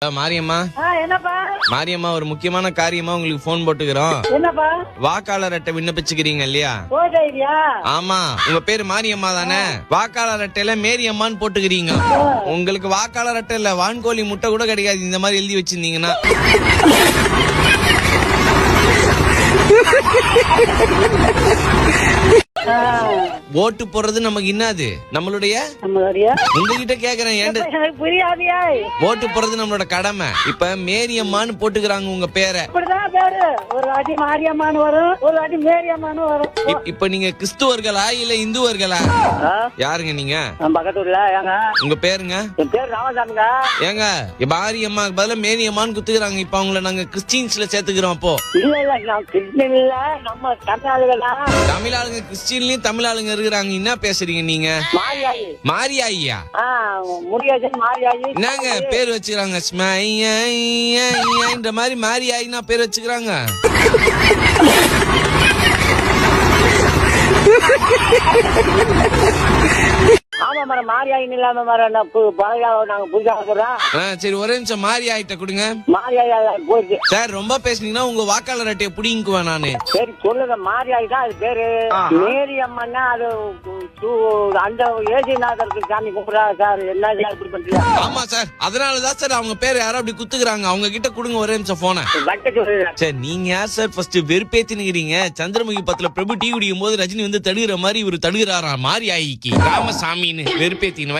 மாரியம்மா என்னப்பா மாரியம்மா ஒரு முக்கியமான காரியமா உங்களுக்கு போன் போட்டுக்கிறோம். என்னப்பா வாக்காளர் அட்டை விண்ணப்பிச்சுக்கிறீங்க இல்லையா? போயிட்டா ஆமா, உங்க பேரு மாரியம்மா தானே? வாக்காளர் அட்டையில மேரியம்மான்னு போட்டுக்கிறீங்க. உங்களுக்கு வாக்காளர் அட்டை இல்ல, வான்கோழி முட்டை கூட கிடைக்காது இந்த மாதிரி எழுதி வச்சிருந்தீங்கன்னா. ஓட்டு போடுறது நமக்கு என்னது? நம்மளுடைய உங்ககிட்ட கேக்குறேன், ஏன்டா புரியாதியா? ஓட்டு போடுறது நம்மளோட கடமை. இப்ப மேரியம்மான்னு போட்டுக்கிறாங்க உங்க பேரை. இப்படிதான் பேரு, ஒரு வாட்டி மாரியம்மான்னு வரும், ஒரு வாட்டி மேரியம்மான்னு வரும். இப்ப நீங்க கிறிஸ்துவர்களா இல்ல இந்துவர்களா? யாருங்க நீங்க? பக்கத்துல ஏங்க உங்க பேருங்க? என் பேர் ராமசாமிங்க. ஏங்க மாரியம்மாக்கு பதிலா மேரியம்மான்னு குத்துக்கிறாங்க. இப்ப அவங்கள நாங்க கிறிஸ்டின்ஸ்ல சேர்த்துக்கிறோம். அப்போ இல்ல இல்ல, நான் கிறிஸ்டின் இல்ல, நம்ம தமிழாளுங்க. தமிழ் ஆளுங்க கிறிஸ்டின்லயும் தமிழ் ஆளுங்க இருக்கிறாங்க. என்ன பேசுறீங்க நீங்க? மாரியாயி மாரியாயியா? முருகேசன் மாரியாயி. என்னங்க பேர் வச்சுக்கிறாங்க? இந்த மாதிரி மாரியாயின்னா பேர் வச்சுக்கிறாங்க. ஆமா மேடம், மாரியாயின் இல்லாம மேடம் நாங்க புதுசா சொல்றோம். சரி, ஒரே நிமிஷம் மாரி ஆயிட்ட கொடுங்க. மாரியாயா போயிருக்கு சார், ரொம்ப பேசுனீங்கன்னா உங்க வாக்காளர் அட்டையை புடிங்குவேன் நானு. சரி சொல்லுங்க, மாரியாய் தான் அது பேரு. மேரி அம்மன்னா அது அந்த ஏசிநாதருக்கு சாமி கும்பிடுறா சார். என்ன இப்படி பண்றீங்க? ஆமா சார், அதனாலதான் சார் அவங்க பேர் யாரும் அப்படி குத்துக்கிறாங்க. அவங்க கிட்ட கொடுங்க ஒரே நிமிஷம் போன. சார், நீங்க யார் சார் ஃபர்ஸ்ட் வெறுப்பேத்தினுக்கிறீங்க? சந்திரமுகி பத்துல பிரபு டீ குடிக்கும் போது ரஜினி வந்து தடுகிற மாதிரி இவரு தடுகிறாரா மாரி ஆயிக்கு ராமசாமின்னு வெறுப்பேத்தின்னு